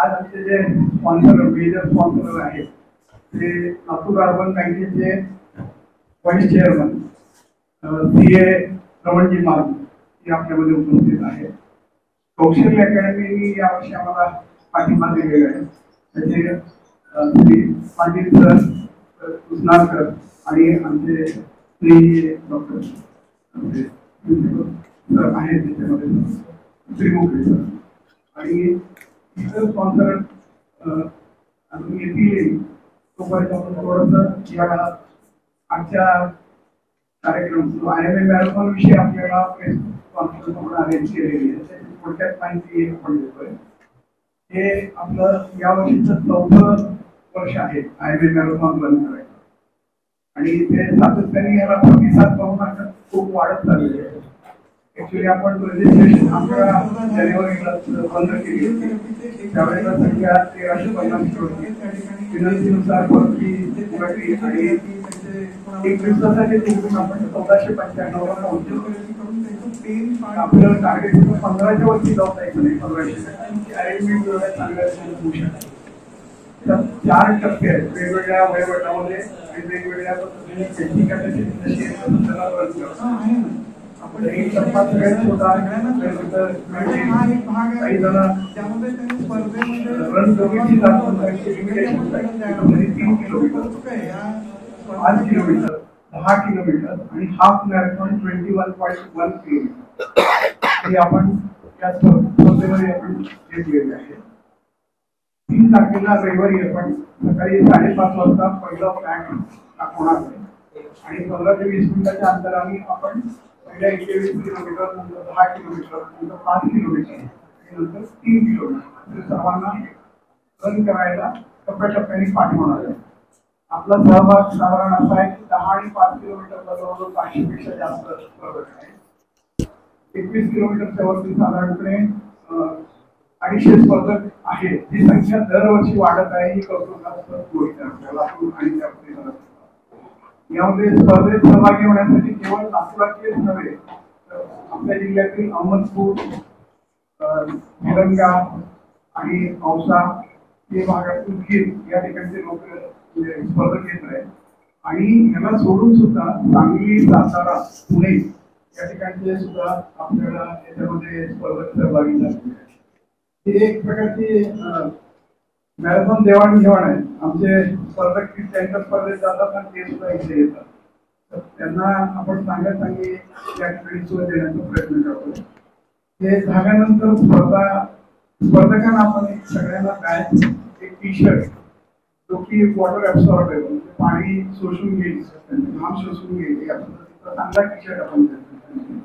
आज आमचे जे स्पॉन्सर मेजर स्पॉन्सर आहेत ते लातूर अर्बन बँकेचे व्हाईस चेअरमन CA रमणजी मार्ग हे आपल्यामध्ये उपस्थित आहे. कौशल्य अकॅडमीने यावर्षी आम्हाला पाठिंबा दिलेला आहे. त्याचे श्री पाटील सर, कृष्णाकर आणि आमचे श्री डॉक्टर सर आहेत त्याच्यामध्ये, श्रीमुखी सर आणि इतर स्पॉन्सर अजून येतील. तोपर्यंत आपण थोडंसं या आजच्या कार्यक्रम IMA मॅरेथॉन विषयी आपल्याला प्रेस कॉन्फरन्स आपण अरेंज केलेली आहे. त्याची थोडक्यात माहिती आपण देतोय. हे आपलं यावर्षीचं 4थं वर्ष आहे IMA मॅरेथॉन रन करायचं आणि ते सातत्याने याला प्रतिसाद पाहून आता खूप वाढत चाललेले आहे. ऍक्च्युली आपण रजिस्ट्रेशन 11 जानेवारीला बंद केली होती. त्यावेळेला संख्या 1350 होती. विनंतीनुसार परती आणि एक दिवसासाठी तिकडून आपण 1495 ला पोहोचलो. आपलं टार्गेट 15च्या वरती जाऊ द्यायचं नाही. 1500 अरेंजमेंट चांगल्या होऊ शकते. 4 टप्पे आहेत वेगवेगळ्या वयोगटामध्ये आणि वेगवेगळ्या पद्धतीने कॅपॅसिटी आपण एक टप्पा सगळ्यात छोटा काही जण run committee 3 kilometre 5 kilometre 10 kilometre आणि हाफ मॅरेथॉन 21.1 किलोमीटर हे आपण या स्पर्धेमध्ये आपण घेतलेले आहे. 3 तारखेला रविवारी आपण सकाळी 5:30 वाजता पहिला फ्लॅग दाखवणार आहे आणि 15 ते 20 मिनिटाच्या अंतराने आपण पहिल्या 21 किलोमीटर, नंतर 10 किलोमीटर, नंतर 5 किलोमीटर आणि नंतर 3 किलोमीटर सर्वांना रन करायला टप्प्याटप्प्याने पाठवणार आहे. आपला सहभाग साधारण असा आहे की 10 आणि 5 किलोमीटरला जवळजवळ 500 पेक्षा जास्त स्पर्धक आहे. 21 किलोमीटरच्या वरती साधारणपणे 250 स्पर्धक आहे. ही संख्या दरवर्षी वाढत आहे. ही कौतुकास्पद गोष्ट आहे आपल्याला आणि त्या परिसरात. यामध्ये स्पर्धेत सहभागी होण्यासाठी केवळ लातूरातलेच नव्हे तर आपल्या जिल्ह्यातील अहमदपूर, निलंगा आणि औसा हे भागातील गीर या ठिकाणचे लोक स्पर्धक येत आहेत आणि याला सोडून सुद्धा सांगली, सातारा, पुणे या ठिकाणचे सुद्धा आपल्याला याच्यामध्ये स्पर्धक सहभागी झाले. ही एक प्रकारची मॅरेथॉन देवाणघेवाण आहे. आमचे स्पर्धक त्यांच्या स्पर्धेत जातात आणि ते सुद्धा इथे येतात. तर त्यांना आपण चांगली या ठिकाणी सोय देण्याचा प्रयत्न करतो. हे झाल्यानंतर स्पर्धकांना आपण सगळ्यांना बॅच, एक टी-शर्ट जो की वॉटर ऍब्सॉर्बेबल म्हणजे पाणी शोषून घेईल, घाम शोषून घेईल या पद्धतीचा चांगला टी-शर्ट आपण देतो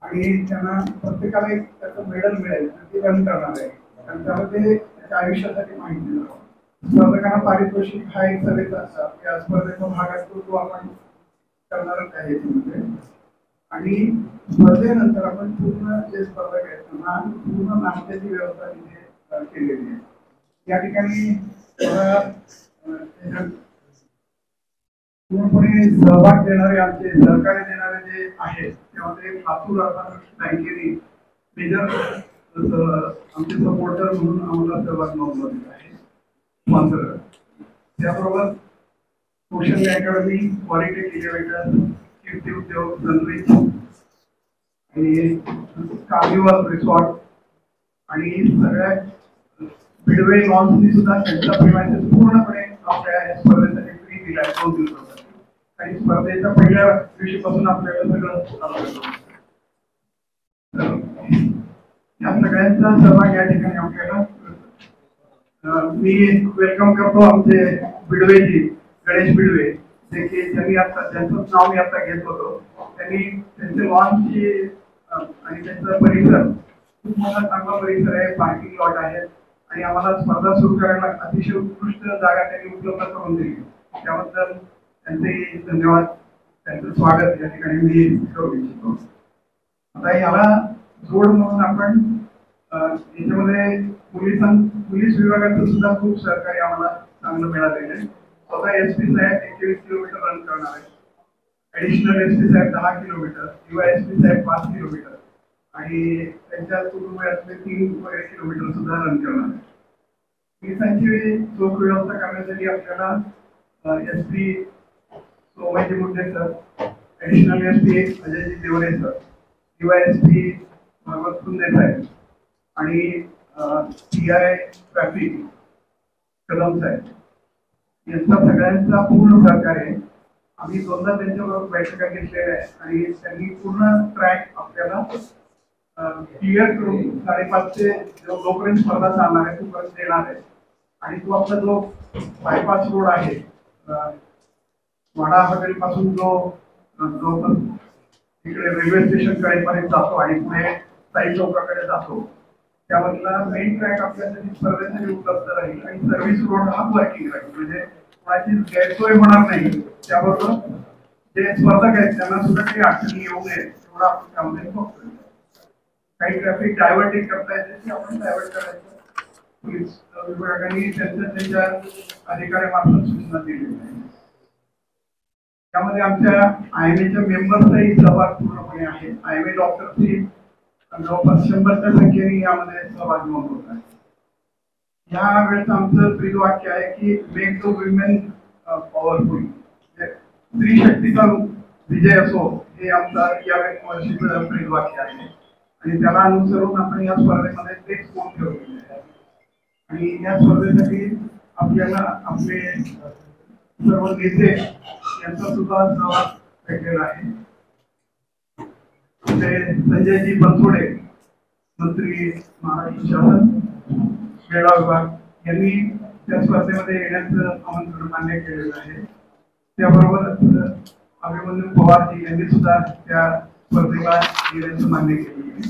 आणि त्यांना प्रत्येकाला एक त्याचं मेडल मिळेल ते रन करणार आहे. आणि त्यामध्ये त्याच्या आयुष्यासाठी माहिती दिलं. स्पर्धकांना पारितोषिक हा एक सगळेचा असतात. या स्पर्धेचा भाग असतो तो आपण करणारच आहे याच्यामध्ये. आणि स्पर्धेनंतर आपण पूर्ण जे स्पर्धक आहेत त्यांना पूर्ण नाश्त्याची व्यवस्था तिथे केलेली आहे. या ठिकाणी पूर्णपणे सहभाग देणारे आमचे सहकार्य देणारे जे आहेत त्यामध्ये लातूर अर्बन बँकेने मेजर आमचे सपोर्टर म्हणून आम्हाला सहभाग नोंदवलेला आहे. स्पॉन्सर त्याबरोबर कौशल्य अकॅडमी, पॉलिटेक्निक इलेव्हेटर, कीर्ती उद्योग, सनरिच आणि कार्निवल रिसॉर्ट आणि सगळ्या मिडवे लॉन्सनी सुद्धा त्यांचा प्रिमायसेस पूर्णपणे आपल्या स्पर्धेसाठी फ्री दिला आहे 2 दिवसासाठी. आणि स्पर्धेच्या पहिल्या दिवशीपासून आपल्याला सगळं या सगळ्यांचा सहभाग या ठिकाणी आपल्याला मी वेलकम करतो आमचे बिडवेजी, गणेश बिडवे जे की त्यांनी आता त्यांचं नाव मी आता घेत होतो. त्यांनी त्यांचे लॉन्चची आणि त्यांचा परिसर खूप मोठा चांगला परिसर आहे. पार्किंग लॉट आहे आणि आम्हाला स्पर्धा सुरू करायला अतिशय उत्कृष्ट जागा त्यांनी उपलब्ध करून दिली. त्याबद्दल त्यांचे धन्यवाद. त्यांचं स्वागत या ठिकाणी मी करू इच्छितो. आता याला जोड म्हणून आपण याच्यामध्ये पोलीस विभागाचं सुद्धा खूप सहकार्य आम्हाला चांगलं मिळालेलं आहे. स्वतः SP साहेब 21 किलोमीटर रन करणार आहे. ऍडिशनल SP साहेब 10 किलोमीटर, युवा SP साहेब 5 किलोमीटर आणि त्यांच्या कुटुंबातले 3 किलोमीटर सुद्धा रन करणार आहे. पोलिसांची चोख व्यवस्था करण्यासाठी आपल्याला S P Somaji Munde sir, additional S P Ajayji Deore sir, DYSP Bhagwat Kunde साहेब आणि पीआय ट्रॅफिक कदम साहेब यांचा सगळ्यांचा पूर्ण सहकार्य आहे. आम्ही दोनदा त्यांच्याबरोबर बैठका घेतलेल्या आहे आणि त्यांनी पूर्ण ट्रॅक आपल्याला क्लिअर करून 5:30 जोपर्यंत स्पर्धा चालणार आहे तोपर्यंत देणार आहे. आणि तो आपला जो बायपास रोड आहे वाडा हॉटेल पासून जो तिकडे रेल्वे स्टेशन कडेपर्यंत जातो आणि पुढे साई चौकाकडे जातो त्यामधला मेन ट्रॅक आपल्यासाठी स्पर्धेसाठी उपलब्ध राहील आणि सर्व्हिस रोड हा वर्किंग राहील. म्हणजे कोणाची गैरसोय होणार नाही. त्याबरोबर जे स्पर्धक आहेत त्यांना सुद्धा काही अडचणी येऊ नये एवढा आपण त्यामध्ये बघतोय. काही ट्रॅफिक डायव्हर्टिंग करता येते ते आपण डायव्हर्ट करायचं. पोलीस विभागाने त्यांच्या अधिकाऱ्यामार्फत सूचना दिलेल्या आहेत. त्यामध्ये आमच्या आयएमएच्या मेंबर्सचाही सहभाग पूर्णपणे आहे. आयएमए डॉक्टरची जवळपास 100च्या संख्येने यामध्ये सहभाग नोंदवत आहे. या वेळेस आमचं ब्रीदवाक्य आहे की मेक द विमेन पॉवरफुल, स्त्री शक्तीचा विजय असो हे आमचा या वर्षीचं ब्रीदवाक्य आहे आणि त्याला अनुसरून आपण या स्पर्धेमध्ये तेच कोण ठेवलेले आहे. आणि या स्पर्धेसाठी आपल्याला आपले सर्व नेते यांचा सुद्धा सहभाग भेटलेला आहे. संजयजी बनसोडे मंत्री महाराष्ट्र शासन क्रीडा विभाग यांनी त्या स्पर्धेमध्ये येण्याचं आमंत्रण मान्य केलेलं आहे. त्याबरोबरच अभिमन्यू पवारजी यांनी सुद्धा त्या स्पर्धेला येण्याचं मान्य केलेलं आहे.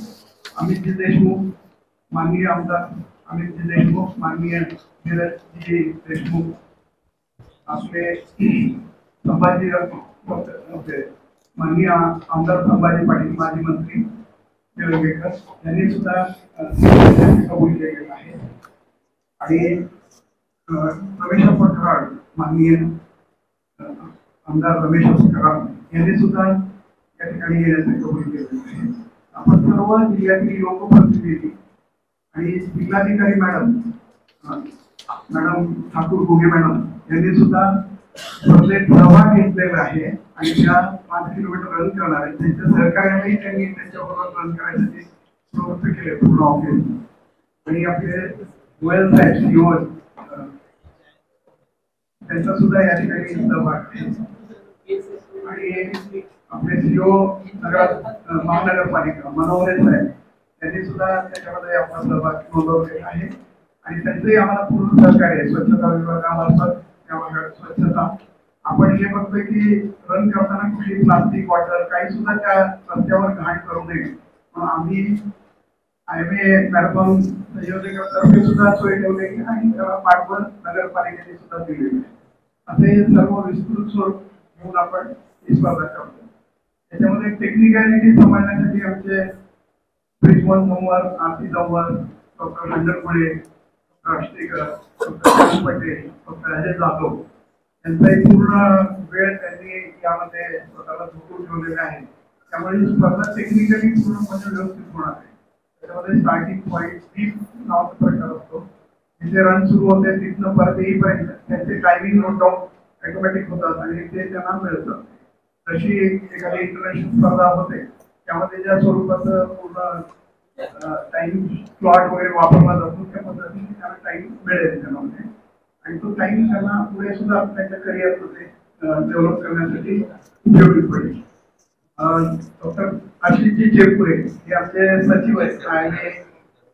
अमितजी देशमुख, माननीय आमदार अमितजी देशमुख, माननीय धीरजजी देशमुख, आपले संभाजी माननीय आमदार संभाजी पाटील माजी मंत्री निलंगेकर यांनी सुद्धा कबूल केलेलं आहे. आणि रमेश कराड, माननीय आमदार रमेश कराड यांनी सुद्धा या ठिकाणी येण्याचे कबूल केलेले आहे. आपण सर्व जिल्ह्यातील लोकप्रतिनिधी आणि जिल्हाधिकारी मॅडम ठाकूर घुगे मॅडम यांनी सुद्धा स्पर्धेत सहभाग घेतलेला आहे आणि त्या 5 किलोमीटर रन करणार आहेत. त्यांच्या सहकार्यानेही त्यांनी त्यांच्याबरोबर रन करायसाठी प्रवृत्त केले पूर्ण ऑफिस. आणि आपले गोयल साहेब सीओ त्यांचा सुद्धा या ठिकाणी सहभाग आहे. आणि आपले सीओ महानगरपालिका मनोहरे साहेब त्यांनी सुद्धा त्याच्यामध्ये आपला सहभाग नोंदवलेला आहे आणि त्यांचंही आम्हाला पूर्ण सहकार्य आहे. स्वच्छता विभागामार्फत त्या भागात स्वच्छता आपण हे बघतोय की रन करताना कुठली प्लास्टिक बॉटल काही सुद्धा त्या रस्त्यावर घाण करू नये म्हणून आम्ही आयएमए मॅरेथॉन संयोजकांतर्फे सुद्धा सोय ठेवलेली आणि त्याला पाठबळ नगरपालिकेने सुद्धा दिलेली आहे. असे सर्व विस्तृत स्वरूप घेऊन आपण ही स्पर्धा करतो. त्याच्यामध्ये टेक्निकॅलिटी समजण्यासाठी आमचे Brijmohan Sanwar, Aarti Sanwar, doctor Handarpule, Rashtrikar, doctor Patel, doctor Ajay Jadhav यांचाही पूर्ण वेळ त्यांनी यामध्ये स्वतःला झोकून ठेवलेला आहे. त्यामुळे ही स्पर्धा टेक्निकली पूर्णपणे व्यवस्थित होणार आहे. त्याच्यामध्ये स्टार्टिंग पॉईंट 30 नावाचा प्रकार असतो. जिथे रन सुरू होते तिथनं परत येईपर्यंत त्यांचे टायमिंग नोट डाऊन ऑटोमॅटिक होतात आणि ते त्यांना मिळतात. जशी एखादी इंटरनॅशनल स्पर्धा होते त्यामध्ये ज्या स्वरूपाचं पूर्ण टाइम स्लॉट वगैरे वापरला जातो त्या पद्धतीने त्यांना टाइम मिळेल त्यामध्ये आणि तो टाइम त्यांना पुढे सुद्धा त्यांच्या करिअरमध्ये डेव्हलप करण्यासाठी उपयोगी पडेल. डॉक्टर आशिषजी चेपुरे हे आमचे सचिव आहेत आणि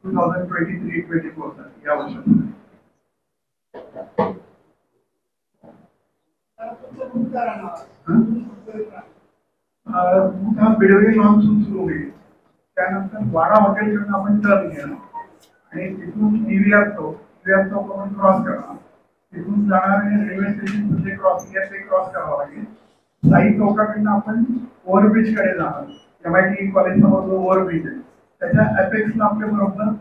2023-24 साठी या वर्षामध्ये. बिडवे लॉन्सून सुरू होईल. त्यानंतर वाडा हॉटेलकडून आपण टर्न घेणार आणि तिथून ईव्हीआर चौक आपण क्रॉस करणार. तिथून जाणारे रेल्वे स्टेशन जे क्रॉसिंग आहे ते क्रॉस करावं लागेल. साई चौकाकडनं आपण ओव्हरब्रिज कडे जाणार. MIT कॉलेज समोर जो ओव्हरब्रिज आहे त्याच्या अपेक्सला आपल्या बरोबर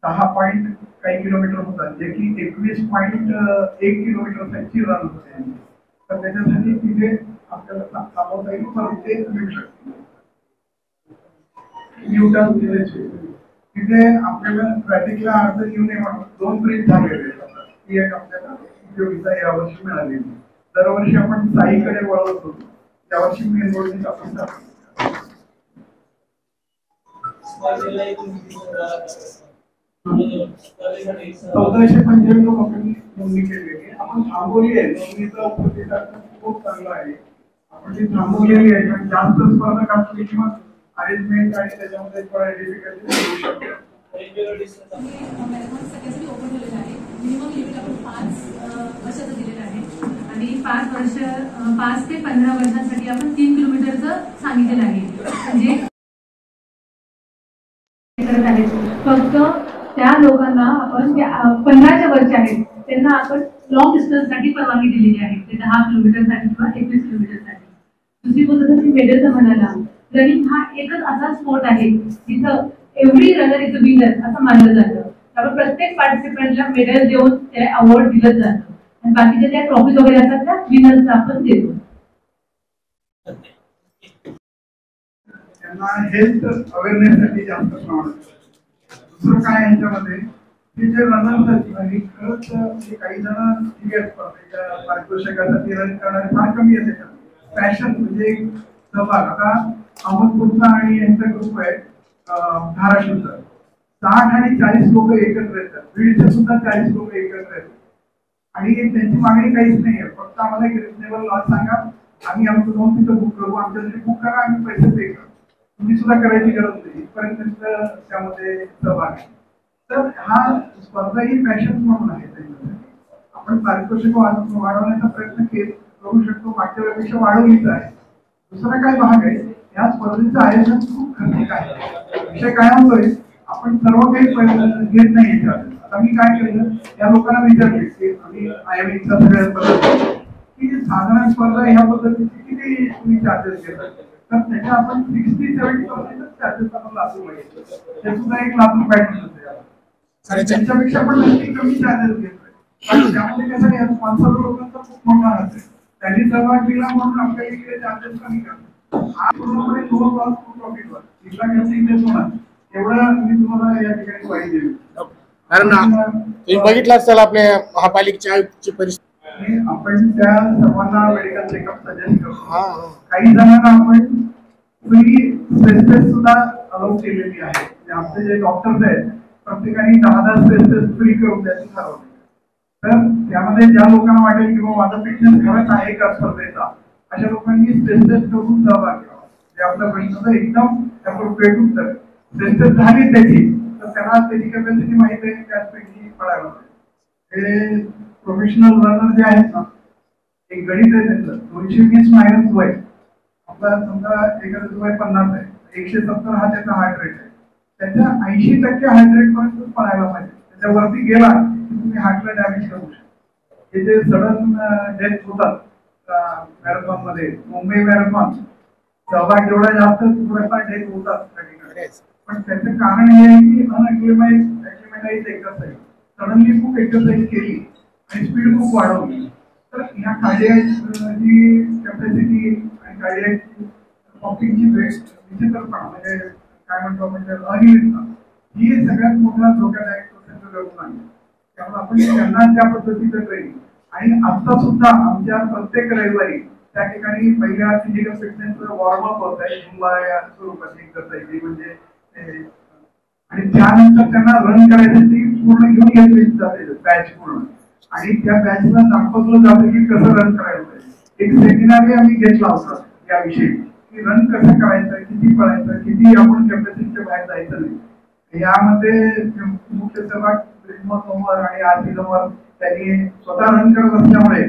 10 पॉईंट काही किलोमीटर होतात जे की 21.1 किलोमीटरची रन होते. तर त्याच्यासाठी तिथे आपल्याला थांबवता येईल परत ते मिळू शकते. तिथे आपल्याला ट्रॅफिकला अडचण येऊ नये म्हणून 2 ब्रिज झालेले आहेत. ही एक आपल्याला उपयोगिता यावर्षी मिळालेली. दरवर्षी आपण साईकडे वळत होतो, यावर्षी मेन रोडने आपण टाकतो. 1495 लोकांनी नोंदणी केलेली आहे. आपण थांबवली आहे. नोंदणीचा प्रतिसाद खूप चांगला आहे. आपण ती थांबवलेली आहे कारण जास्त स्पर्धक असली किंवा अरेंजमेंट आणि त्याच्यामध्ये थोडा डिफिकल्टी होऊ शकते. मिनिमम लिमिट आपण 5 वर्षाचं दिलेलं आहे आणि 5 ते 15 वर्षांसाठी आपण 3 किलोमीटरचं सांगितलेलं आहे. म्हणजे करत आहे फक्त त्या लोकांना आपण 15च्या वरचे आहेत त्यांना आपण लॉंग डिस्टन्ससाठी परवानगी दिलेली आहे. ते 10 किलोमीटरसाठी किंवा 21 किलोमीटरसाठी. दुसरी गोष्ट जसं मी मेडलचं म्हणाला, रनिंग हा एकच असा स्पोर्ट आहे जिथं every runner is a winner असं मानलं जातं. त्यामुळे प्रत्येक पार्टिसिपंटला मेडल देऊन ते अवॉर्ड दिलं जातं आणि बाकीच्या ज्या ट्रॉफीज वगैरे असतात त्या विनर्सला आपण देतो. त्यांना हेल्थ अवेअरनेससाठी जास्त प्रमाणात. दुसरं काय यांच्यामध्ये की जे रनर्स आहेत आणि खरंच काही जण ठीक आहे स्पर्धेच्या पारितोषिकासाठी रन करणारे फार कमी आहेत. पॅशन म्हणजे सहभाग. आता अहमदपूरचा आणि यांचा ग्रुप आहे धाराशिवचा, 60 आणि 40 लोक एकत्र येतात. बीडचे सुद्धा 40 लोक एकत्र येतात आणि त्यांची मागणी काहीच नाही आहे. फक्त आम्हाला एक रिजनेबल लॉज सांगा, आम्ही आमचं जाऊन तिथं बुक करू, आमच्यासाठी बुक करा, आम्ही पैसे पे करू. तुम्ही सुद्धा करायची गरज नाही. इथपर्यंत त्यामध्ये सहभाग आहे. तर हा स्पर्धा ही पॅशन म्हणून आहे. त्याच्यामध्ये आपण पारितोषिक वाढवण्याचा प्रयत्न करू शकतो. मागच्या वेळेपेक्षा वाढवलीच आहे. दुसरा काय भाग आहे, या स्पर्धेचं आयोजन खूप खर्चिक आहे. विषय काय होतोय, आपण सर्व काही घेत नाही याच्यात. आता मी काय केलं, या लोकांना विचारले की आम्ही आयएमएचा सगळ्या की साधारण स्पर्धा ह्या पद्धतीचे किती तुम्ही चार्जेस घेतात, तर त्याच्या आपण 60-70% चार्जेस आपण लागू पाहिजे. ते सुद्धा 1 लाख रुपये त्याच्यापेक्षा पण नक्की कमी चार्जेस घेतोय. पण त्यामध्ये कसं आहे, स्पॉन्सर लोकांचा खूप मोठा हात आहे. त्यांनी सहभाग दिला म्हणून आपल्या इकडे चार्जेस कमी करतात. हा पूर्णपणे 2 लॉस प्रॉफिटवर इथला खर्च इथेच होणार एवढं मी तुम्हाला या ठिकाणी पाहिजे. कारण तुम्ही बघितलं असेल आपल्या महापालिकेची परिस्थिती. आपण त्या सर्वांना मेडिकल चेकअप सजेस्ट करतो. काही जणांना आपण फ्री टेस्ट सुद्धा अलाउ केलेली आहे. आमचे जे डॉक्टर्स आहेत प्रत्येकाने 10 टेस्ट फ्री करून द्यायची ठरवली. तर त्यामध्ये ज्या लोकांना वाटेल की माझा फिटनेस खरंच आहे का स्पर्धेचा, अशा लोकांनी टेस्ट करून सहभाग घ्यावा. जे आपल्या प्रश्नाचं एकदम अप्रोप्रिएट उत्तर टेस्ट झाली त्याची, तर त्यांना त्याची कॅपॅसिटी माहिती आहे त्याचपैकी पडायला पाहिजे. हे प्रोफेशनल रनर जे आहेत ना, एक गणित आहे त्यांचं, 220 मायनस वय. आपला समजा एखाद्याचं वय 50 आहे, 170 हा त्याचा हार्ट रेट आहे. त्याच्या 80% हार्ट रेट पर्यंत पळायला पाहिजे. त्याच्यावरती गेला की तुम्ही हार्टला डॅमेज करू शकता. हे जे सडन डेथ होतात मॅरेथॉन मध्ये, मुंबई मॅरेथॉन सहभाग जेवढा जास्त थोड्याफार डेथ होतात त्या ठिकाणी. पण त्याचं कारण हे आहे की अनअक्लिमाइज एक्सरसाइज, सडनली खूप एक्सरसाइज केली आणि स्पीड खूप वाढवली. तर ह्या कार्डियाची कॅपॅसिटी आणि कार्डियाची पंपिंगची विचित्रपणा म्हणजे काय म्हणतो आपण अनियमितता, ही सगळ्यात मोठा धोकादायक प्रोसेस घडून आणली. त्यामुळे आपण त्यांना त्या पद्धतीचं ट्रेनिंग आणि आता सुद्धा आमच्या प्रत्येक रविवारी त्या ठिकाणी पहिल्या फिजिकल फिटनेसचं वॉर्मअप होत आहे झुंबा या स्वरूपाची एक्सरसाइज म्हणजे. आणि त्यानंतर त्यांना रन करायसाठी पूर्ण घेऊन घेतली जाते बॅच पूर्ण आणि त्या बॅचला दाखवलं जातं की कसं रन करायला पाहिजे. एक सेमिनार आम्ही घेतला होता याविषयी की रन कसं करायचं, किती पळायचं, किती आपण कॅपॅसिटीच्या बाहेर जायचं नाही. यामध्ये मुख्य सहभाग आणि आरती समोर त्यांनी स्वतः रन करत असल्यामुळे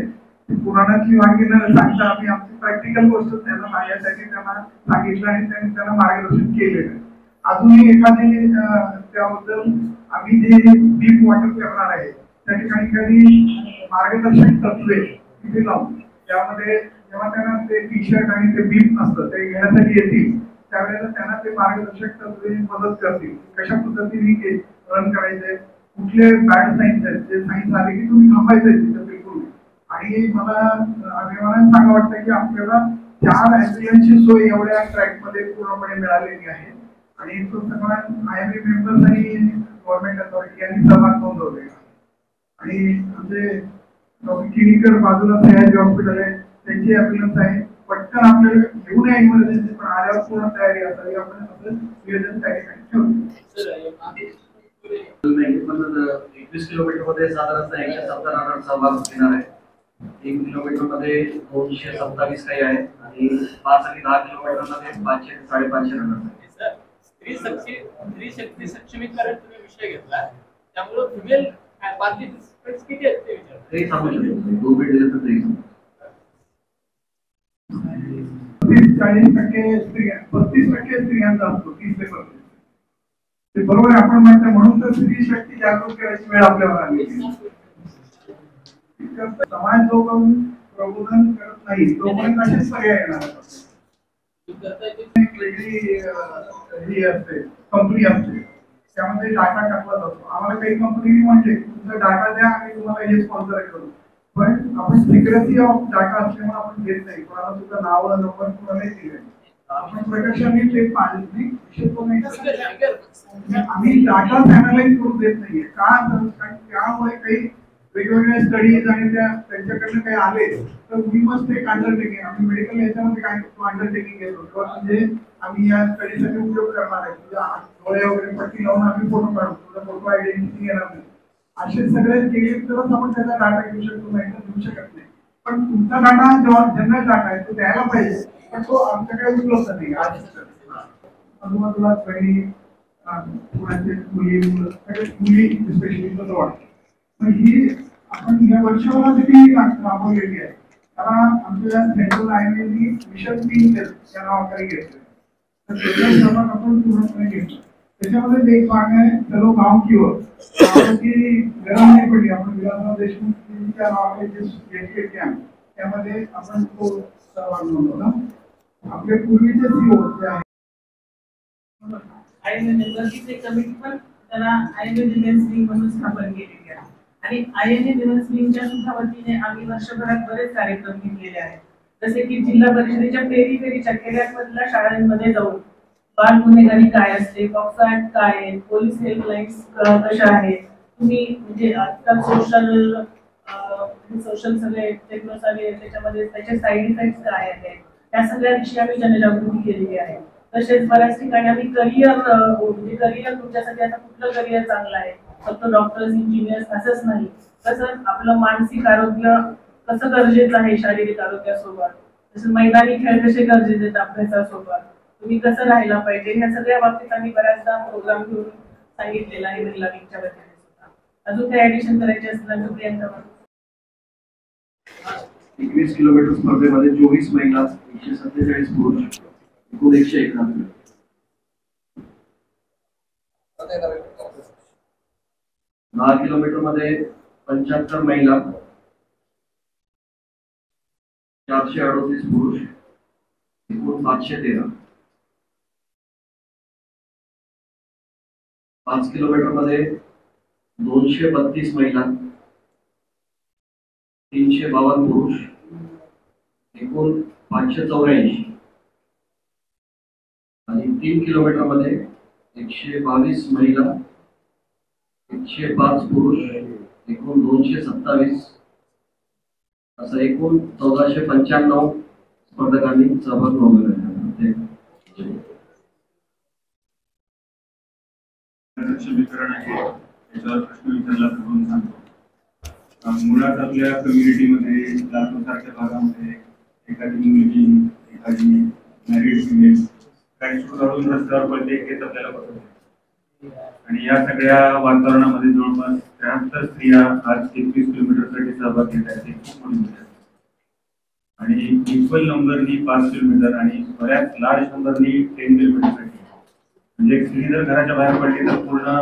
पुराणातली वाक्य न सांगता आम्ही आमची प्रॅक्टिकल गोष्ट त्यांना सांगण्यासाठी त्यांना सांगितलं आणि त्यांनी त्यांना मार्गदर्शन केलेलं. अजूनही एखादी त्याबद्दल आम्ही जे डीप वॉटर करणार आहे त्या ठिकाणी काही मार्गदर्शक तत्वे तिथे लावू. त्यामध्ये जेव्हा त्यांना ते टी शर्ट आणि ते बीप असतं ते घेण्यासाठी येतील त्यावेळेला त्यांना ते मार्गदर्शक तत्वे मदत करतील कशा पद्धतीने रन करायचे, कुठले बॅड साईन्स आहेत, जे साईन्स आले की तुम्ही थांबायचे तिथे बिलकुल. आणि मला अभिमानाने सांगा वाटतं की आपल्याला 4 ॲम्ब्युलन्सची सोय एवढ्या ट्रॅक मध्ये पूर्णपणे मिळालेली आहे. आणि तो सगळा IMA मेंबर्स आणि गव्हर्नमेंट अथॉरिटी यांनी सहभाग नोंदवले. आणि आमचे डॉक्टर किणीकर बाजूला सह्याद्री हॉस्पिटल आहे, त्यांची ॲम्ब्युलन्स आहे. पटकन आपल्याला घेऊन या इमर्जन्सी, पण आल्यावर पूर्ण तयारी असावी. आपण आपलं नियोजन त्या ठिकाणी ठेवतो. 21 किलोमीटर मध्ये साधारणतः 170 सहभाग घेणार आहे. 3 किलोमीटर मध्ये 227 काही आहे आणि 5 आणि 10 किलोमीटर मध्ये 500 ते 550 रनर्स आहेत. स्त्री शक्ती सक्षमीकरण तुम्ही विषय घेतला, त्यामुळे फिमेल पार्टिसिपेंट्स किती आहेत ते विचार ते सांगू शकतो. 2 मिनिट दिले तर ते 30-40% स्त्रिया, 35% स्त्रियांचा असतो. 30 ते 35. ते बरोबर आहे आपण म्हणतो, म्हणून तर स्त्री शक्ती जागृत करायची वेळ आपल्यावर आली. समाज जो करून प्रबोधन करत नाही तोपर्यंत असेच पर्याय येणार ही असते, कंपनी असते, त्यामध्ये डाटा टाकला जातो. आम्हाला काही कंपनी म्हणते तुमचा डाटा द्या आणि तुम्हाला हे स्पॉन्सर करू, पण आपण सिक्रेसी ऑफ डाटा असल्यामुळे आपण घेत नाही. कोणाला सुद्धा नाव नंबर कोणालाही दिले आपण प्रकर्षाने ते पाळणे आम्ही डाटाच अनालाइज करू देत नाहीये. का? कारण त्यामुळे काही वेगवेगळ्या स्टडीज आणि त्यांच्याकडनं काही आले तर वी मस्ट टेक अंडरटेकिंग. आम्ही मेडिकल याच्यामध्ये काय करतो, अंडरटेकिंग घेतो किंवा म्हणजे आम्ही या स्टडीसाठी उपयोग करणार आहे. तुझ्या डोळे वगैरे पट्टी लावून आम्ही फोटो काढू, तुझा फोटो आयडेंटिटी येणार नाही, असे सगळे केले तरच आपण त्याचा डाटा घेऊ शकतो, नाही तर घेऊ शकत नाही. पण तुमचा डाटा जेव्हा जनरल डाटा आहे तो द्यायला पाहिजे, पण तो आमच्याकडे उपलब्ध नाही. आजूबाजूला बहिणी, पुण्याचे मुली, सगळे मुली स्पेशली असं वाटतं. पण ही आपण या वर्षभरासाठी राबवलेली आहे. त्याला आमच्या सेंट्रल IMA मिशन 3 या नावाखाली घेतलं. तर त्याचा सहभाग आपण पूर्णपणे घेतला. त्याच्यामध्ये एक भाग आहे चलो गाव की ओर, की गरज नाही पडली. आपण विलासराव देशमुखच्या नावाखाली जे कॅम्प त्यामध्ये आपण तो सहभाग नोंदवला. आपले पूर्वीचे CEO जे आहे IMA मेंबरची कमिटी पण त्याला IMA विमेन्स विंग म्हणून स्थापन केलेली आहे. आणि IMA विमेन्स विंगच्या सुद्धा वतीने आम्ही वर्षभरात बरेच कार्यक्रम घेतलेले आहेत. जसे की जिल्हा परिषदेच्या पेरीच्या खेड्यामधल्या शाळांमध्ये जाऊन बाल गुन्हेगारी काय असते, पॉक्सो ऍक्ट काय आहे, पोलीस हेल्पलाईन्स कशा आहेत, तुम्ही म्हणजे आजकाल सोशल सगळे टेक्नॉलॉजी आले त्याच्यामध्ये त्याचे साईड इफेक्ट्स काय आहेत, त्या सगळ्या विषयी आम्ही जनजागृती केलेली आहे. तसेच बऱ्याच ठिकाणी आम्ही करिअर तुमच्यासाठी आता कुठलं करिअर चांगलं आहे, फक्त डॉक्टर्स इंजिनियर्स असंच नाही, तसंच आपलं मानसिक आरोग्य कसं गरजेचं आहे शारीरिक आरोग्यासोबत, तसंच मैदानी खेळ कसे गरजेचे आहेत अभ्यासासोबत, तुम्ही कसं राहायला पाहिजे, ह्या सगळ्या बाबतीत आम्ही बऱ्याचदा प्रोग्राम घेऊन सांगितलेला आहे महिला विंगच्या वतीने सुद्धा. अजून काही ऍडिशन करायचे असलं तर प्रियंका. 21 किलोमीटर स्पर्धेमध्ये 24 महिला, 147 पुरुष, एकूण 111. 10 किलोमीटर मध्ये 75 महिला, 438 पुरुष, एकूण 513. 5 किलोमीटर मध्ये 232 महिला, 352 पुरुष, एकूण 584. आणि 3 किलोमीटर मध्ये 122 महिला, 105 पुरुष, एकूण 227. असं एकूण 1495 स्पर्धकांनी सहभाग नोंदवला. सक्षमीकरण आहे याच्यावर प्रश्न विचारला तर म्हणून सांगतो. मुळात आपल्या कम्युनिटीमध्ये लातूर सारख्या भागामध्ये एखादी मुलगी, एखादी मॅरिड फिमेल काही सुधारून रस्त्यावर पडते हेच आपल्याला बघतो. आणि या सगळ्या वातावरणामध्ये जवळपास 73 स्त्रिया आज 21 किलोमीटरसाठी सहभाग घेत आहेत. हे खूप मोठी गोष्ट आहे. आणि इक्वल नंबरनी 5 किलोमीटर आणि बऱ्याच लार्ज नंबरनी 10 किलोमीटरसाठी, म्हणजे एक स्त्री जर घराच्या बाहेर पडली तर पूर्ण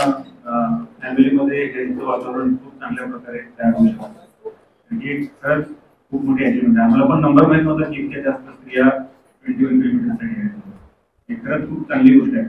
फॅमिलीमध्ये हेल्थचं वातावरण खूप चांगल्या प्रकारे तयार होऊ शकतं. ही खरंच खूप मोठी अचिव्हमेंट आहे. आम्हाला पण नंबर माहीत नव्हता की इतक्या जास्त स्त्रिया 21 किलोमीटरसाठी आहेत. ही खरंच खूप चांगली गोष्ट आहे.